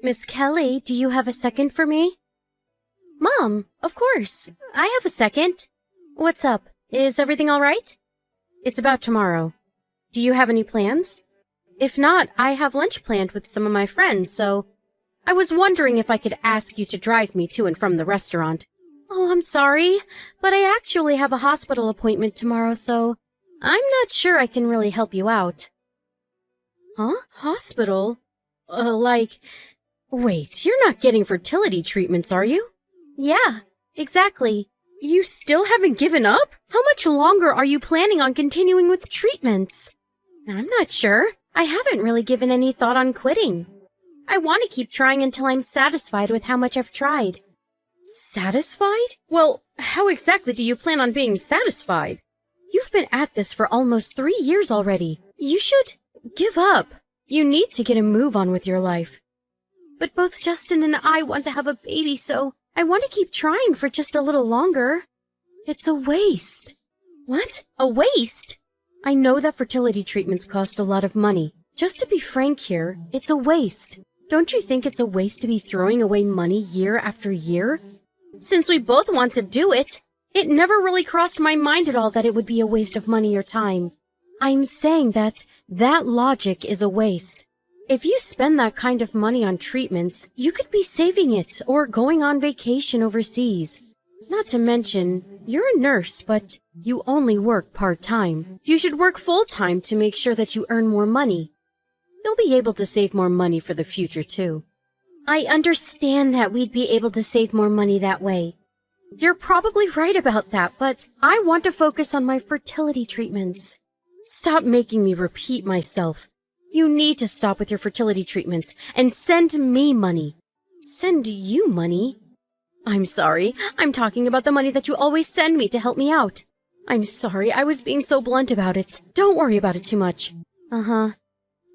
Miss Kelly, do you have a second for me? Mom, of course. I have a second. What's up? Is everything all right? It's about tomorrow. Do you have any plans? If not, I have lunch planned with some of my friends, so I was wondering if I could ask you to drive me to and from the restaurant. Oh, I'm sorry, but I actually have a hospital appointment tomorrow, so I'm not sure I can really help you out. Huh? Hospital? Wait, you're not getting fertility treatments, are you? Yeah, exactly. You still haven't given up? How much longer are you planning on continuing with the treatments? I'm not sure. I haven't really given any thought on quitting. I want to keep trying until I'm satisfied with how much I've tried. Satisfied? Well, how exactly do you plan on being satisfied? You've been at this for almost 3 years already. You should give up. You need to get a move on with your life. But both Justin and I want to have a baby, so I want to keep trying for just a little longer. It's a waste. What? A waste? I know that fertility treatments cost a lot of money. Just to be frank here, it's a waste. Don't you think it's a waste to be throwing away money year after year? Since we both want to do it, it never really crossed my mind at all that it would be a waste of money or time. I'm saying that logic is a waste. If you spend that kind of money on treatments, you could be saving it or going on vacation overseas. Not to mention, you're a nurse, but you only work part-time. You should work full-time to make sure that you earn more money. You'll be able to save more money for the future, too. I understand that we'd be able to save more money that way. You're probably right about that, but I want to focus on my fertility treatments. Stop making me repeat myself. You need to stop with your fertility treatments and send me money. Send you money? I'm sorry. I'm talking about the money that you always send me to help me out. I'm sorry. I was being so blunt about it. Don't worry about it too much. Uh-huh.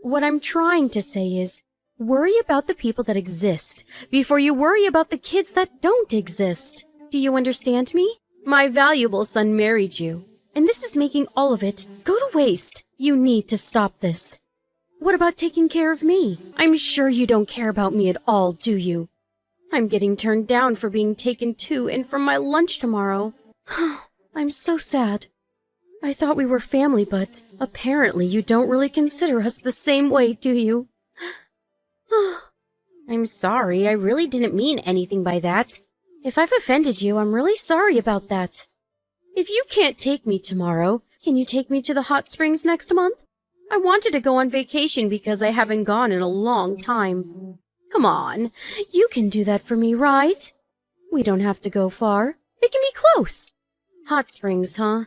What I'm trying to say is, worry about the people that exist before you worry about the kids that don't exist. Do you understand me? My valuable son married you, and this is making all of it go to waste. You need to stop this. What about taking care of me? I'm sure you don't care about me at all, do you? I'm getting turned down for being taken to and from my lunch tomorrow. I'm so sad. I thought we were family, but apparently you don't really consider us the same way, do you? I'm sorry, I really didn't mean anything by that. If I've offended you, I'm really sorry about that. If you can't take me tomorrow, can you take me to the hot springs next month? I wanted to go on vacation because I haven't gone in a long time. Come on, you can do that for me, right? We don't have to go far. It can be close. Hot springs, huh?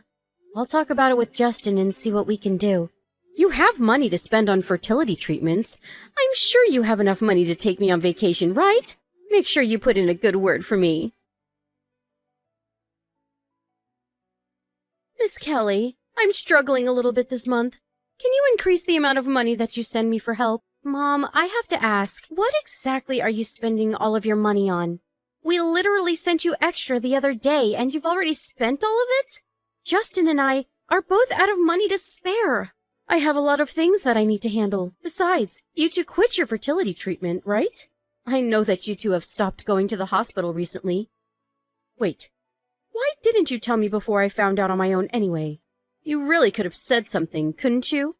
I'll talk about it with Justin and see what we can do. You have money to spend on fertility treatments. I'm sure you have enough money to take me on vacation, right? Make sure you put in a good word for me. Miss Kelly, I'm struggling a little bit this month. Can you increase the amount of money that you send me for help? Mom, I have to ask, what exactly are you spending all of your money on? We literally sent you extra the other day, and you've already spent all of it? Justin and I are both out of money to spare. I have a lot of things that I need to handle. Besides, you two quit your fertility treatment, right? I know that you two have stopped going to the hospital recently. Wait, why didn't you tell me before I found out on my own anyway? You really could have said something, couldn't you?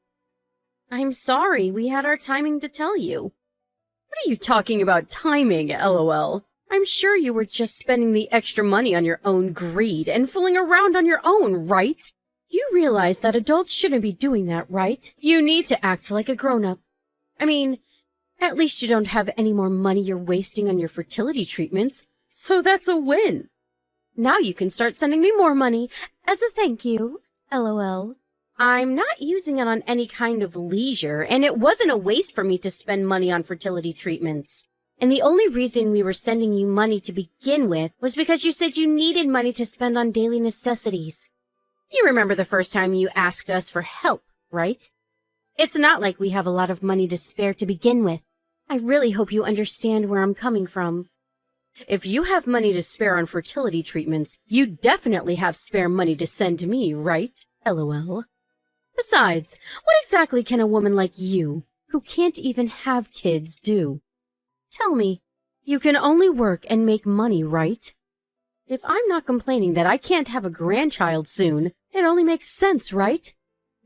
I'm sorry, we had our timing to tell you. What are you talking about timing, LOL? I'm sure you were just spending the extra money on your own greed and fooling around on your own, right? You realize that adults shouldn't be doing that, right? You need to act like a grown-up. I mean, at least you don't have any more money you're wasting on your fertility treatments, so that's a win. Now you can start sending me more money as a thank you, LOL. I'm not using it on any kind of leisure, and it wasn't a waste for me to spend money on fertility treatments. And the only reason we were sending you money to begin with was because you said you needed money to spend on daily necessities. You remember the first time you asked us for help, right? It's not like we have a lot of money to spare to begin with. I really hope you understand where I'm coming from. If you have money to spare on fertility treatments, you definitely have spare money to send to me, right? LOL. Besides, what exactly can a woman like you, who can't even have kids, do? Tell me, you can only work and make money, right? If I'm not complaining that I can't have a grandchild soon, it only makes sense, right?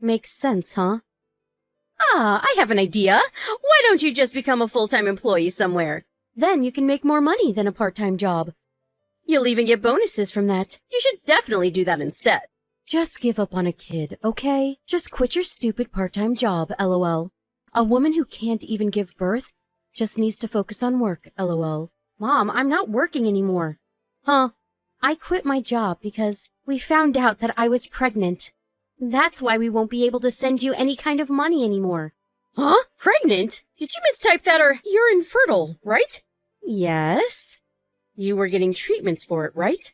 Makes sense, huh? Ah, I have an idea. Why don't you just become a full-time employee somewhere? Then you can make more money than a part-time job. You'll even get bonuses from that. You should definitely do that instead. Just give up on a kid, okay? Just quit your stupid part-time job, LOL. A woman who can't even give birth just needs to focus on work, LOL. Mom, I'm not working anymore. Huh? I quit my job because we found out that I was pregnant. That's why we won't be able to send you any kind of money anymore. Huh? Pregnant? Did you mistype that, or you're infertile, right? Yes. You were getting treatments for it, right?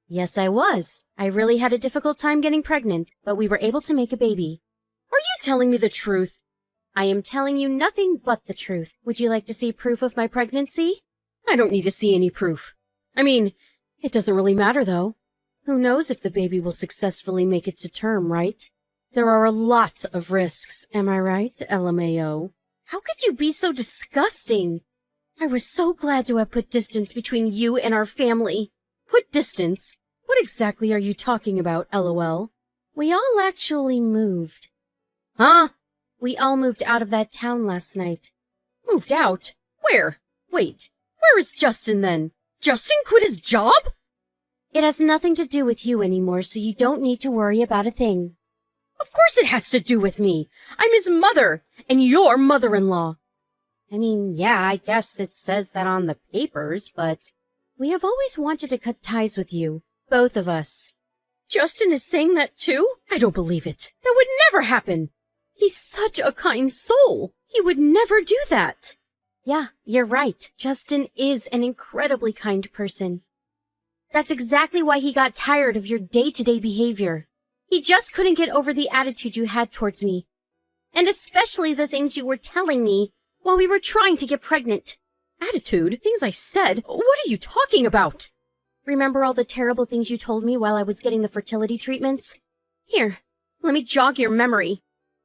Yes, I was. I really had a difficult time getting pregnant, but we were able to make a baby. Are you telling me the truth? I am telling you nothing but the truth. Would you like to see proof of my pregnancy? I don't need to see any proof. I mean, it doesn't really matter, though. Who knows if the baby will successfully make it to term, right? There are a lot of risks, am I right, LMAO? How could you be so disgusting? I was so glad to have put distance between you and our family. Put distance? What exactly are you talking about, LOL? We all actually moved. Huh? We all moved out of that town last night. Moved out? Where? Wait, where is Justin then? Justin quit his job? It has nothing to do with you anymore, so you don't need to worry about a thing. Of course it has to do with me. I'm his mother, and your mother-in-law. I mean, yeah, I guess it says that on the papers, but we have always wanted to cut ties with you, both of us. Justin is saying that too? I don't believe it. That would never happen. He's such a kind soul. He would never do that. Yeah, you're right. Justin is an incredibly kind person. That's exactly why he got tired of your day-to-day behavior. He just couldn't get over the attitude you had towards me. And especially the things you were telling me while we were trying to get pregnant. Attitude? Things I said? What are you talking about? Remember all the terrible things you told me while I was getting the fertility treatments? Here, let me jog your memory.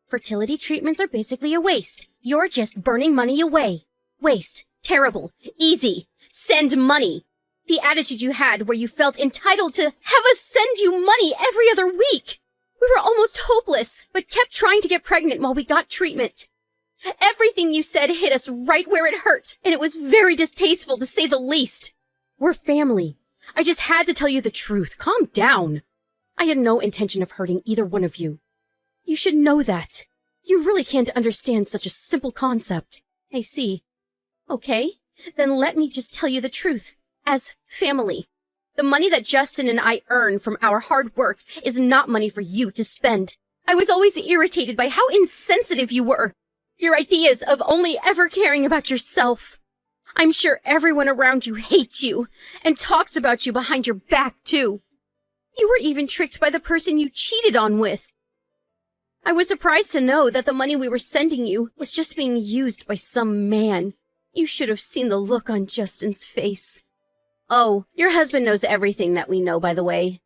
Fertility treatments are basically a waste. You're just burning money away. Waste. Terrible. Easy. Send money. The attitude you had where you felt entitled to have us send you money every other week. We were almost hopeless, but kept trying to get pregnant while we got treatment. Everything you said hit us right where it hurt, and it was very distasteful to say the least. We're family. I just had to tell you the truth. Calm down. I had no intention of hurting either one of you. You should know that. You really can't understand such a simple concept. I see. Okay, then let me just tell you the truth. As family, the money that Justin and I earn from our hard work is not money for you to spend. I was always irritated by how insensitive you were. Your ideas of only ever caring about yourself. I'm sure everyone around you hates you and talks about you behind your back, too. You were even tricked by the person you cheated on with. I was surprised to know that the money we were sending you was just being used by some man. You should have seen the look on Justin's face. Oh, your husband knows everything that we know, by the way.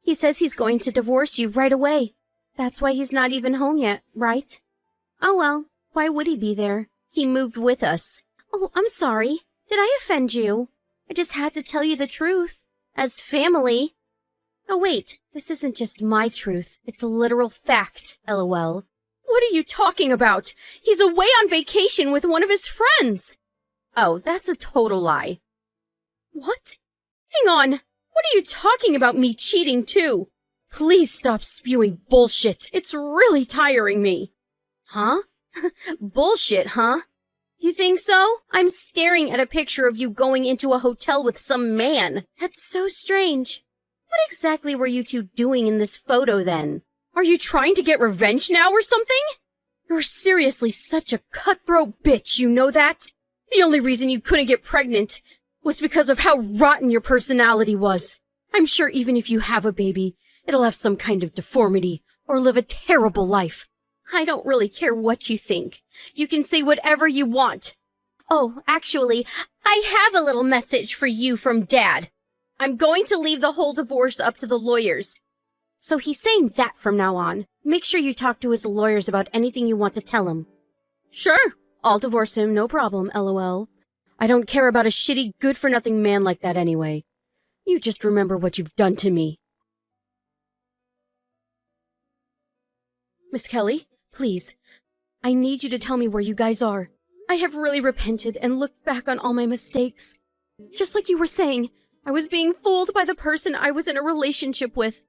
He says he's going to divorce you right away. That's why he's not even home yet, right? Oh well, why would he be there? He moved with us. Oh, I'm sorry. Did I offend you? I just had to tell you the truth. As family. Oh wait, this isn't just my truth. It's a literal fact, LOL. What are you talking about? He's away on vacation with one of his friends. Oh, that's a total lie. What? Hang on. What are you talking about me cheating too? Please stop spewing bullshit. It's really tiring me. Huh? Bullshit, huh? You think so? I'm staring at a picture of you going into a hotel with some man. That's so strange. What exactly were you two doing in this photo then? Are you trying to get revenge now or something? You're seriously such a cutthroat bitch, you know that? The only reason you couldn't get pregnant was because of how rotten your personality was. I'm sure even if you have a baby, it'll have some kind of deformity or live a terrible life. I don't really care what you think. You can say whatever you want. Oh, actually, I have a little message for you from Dad. I'm going to leave the whole divorce up to the lawyers. So he's saying that from now on. Make sure you talk to his lawyers about anything you want to tell him. Sure, I'll divorce him, no problem, LOL. I don't care about a shitty, good-for-nothing man like that anyway. You just remember what you've done to me. Miss Kelly, please. I need you to tell me where you guys are. I have really repented and looked back on all my mistakes. Just like you were saying, I was being fooled by the person I was in a relationship with.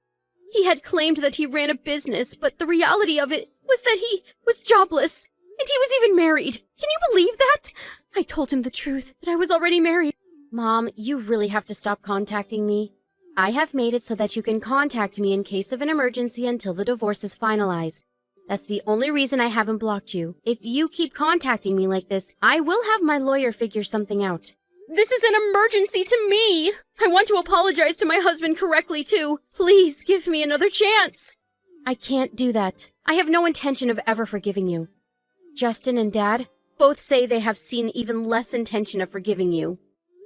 He had claimed that he ran a business, but the reality of it was that he was jobless. And he was even married. Can you believe that? I told him the truth, that I was already married. Mom, you really have to stop contacting me. I have made it so that you can contact me in case of an emergency until the divorce is finalized. That's the only reason I haven't blocked you. If you keep contacting me like this, I will have my lawyer figure something out. This is an emergency to me! I want to apologize to my husband correctly, too. Please give me another chance. I can't do that. I have no intention of ever forgiving you. Justin and Dad both say they have seen even less intention of forgiving you.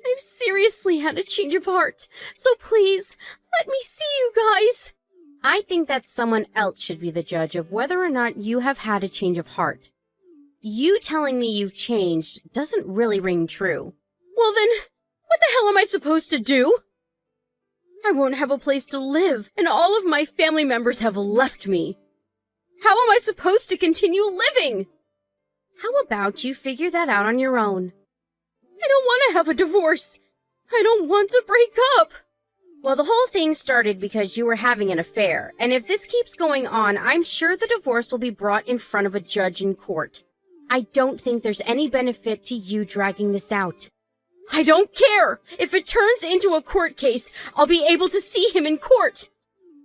I've seriously had a change of heart, so please, let me see you guys. I think that someone else should be the judge of whether or not you have had a change of heart. You telling me you've changed doesn't really ring true. Well then, what the hell am I supposed to do? I won't have a place to live, and all of my family members have left me. How am I supposed to continue living? How about you figure that out on your own? I don't want to have a divorce. I don't want to break up. Well, the whole thing started because you were having an affair, and if this keeps going on, I'm sure the divorce will be brought in front of a judge in court. I don't think there's any benefit to you dragging this out. I don't care! If it turns into a court case, I'll be able to see him in court!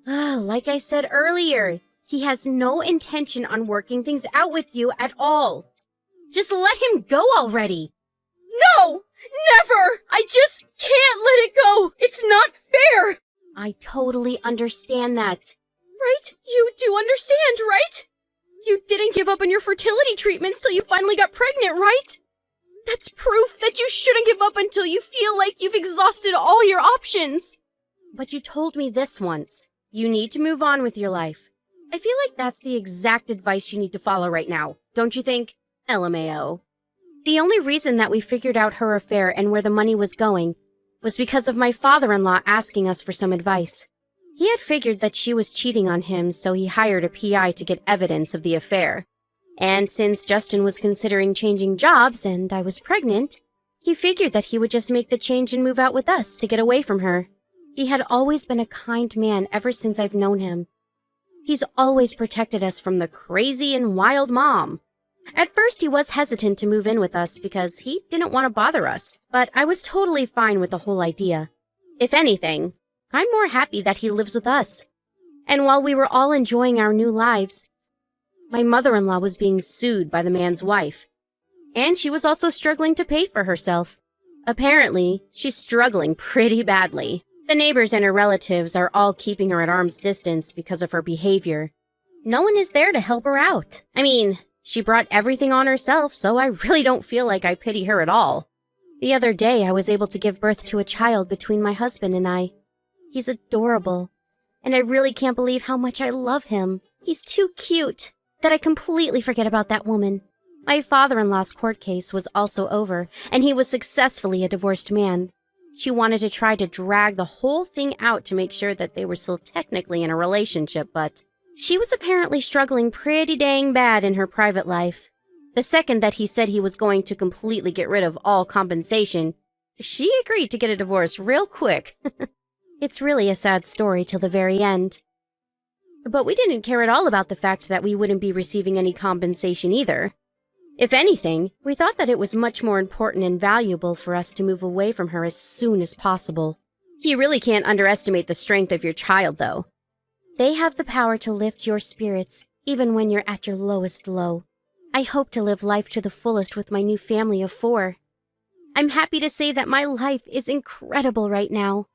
Like I said earlier, he has no intention on working things out with you at all. Just let him go already! No! Never! I just can't let it go! It's not fair! I totally understand that. Right? You do understand, right? You didn't give up on your fertility treatments till you finally got pregnant, right? That's proof that you shouldn't give up until you feel like you've exhausted all your options. But you told me this once. You need to move on with your life. I feel like that's the exact advice you need to follow right now, don't you think? LMAO. The only reason that we figured out her affair and where the money was going was because of my father-in-law asking us for some advice. He had figured that she was cheating on him, so he hired a PI to get evidence of the affair. And since Justin was considering changing jobs and I was pregnant, he figured that he would just make the change and move out with us to get away from her. He had always been a kind man ever since I've known him. He's always protected us from the crazy and wild mom. At first, he was hesitant to move in with us because he didn't want to bother us, but I was totally fine with the whole idea. If anything, I'm more happy that he lives with us. And while we were all enjoying our new lives, my mother-in-law was being sued by the man's wife. And she was also struggling to pay for herself. Apparently, she's struggling pretty badly. The neighbors and her relatives are all keeping her at arm's distance because of her behavior. No one is there to help her out. I mean, she brought everything on herself, so I really don't feel like I pity her at all. The other day, I was able to give birth to a child between my husband and I. He's adorable, and I really can't believe how much I love him. He's too cute that I completely forget about that woman. My father-in-law's court case was also over, and he was successfully a divorced man. She wanted to try to drag the whole thing out to make sure that they were still technically in a relationship, but she was apparently struggling pretty dang bad in her private life. The second that he said he was going to completely get rid of all compensation, she agreed to get a divorce real quick. It's really a sad story till the very end. But we didn't care at all about the fact that we wouldn't be receiving any compensation either. If anything, we thought that it was much more important and valuable for us to move away from her as soon as possible. You really can't underestimate the strength of your child, though. They have the power to lift your spirits, even when you're at your lowest low. I hope to live life to the fullest with my new family of 4. I'm happy to say that my life is incredible right now.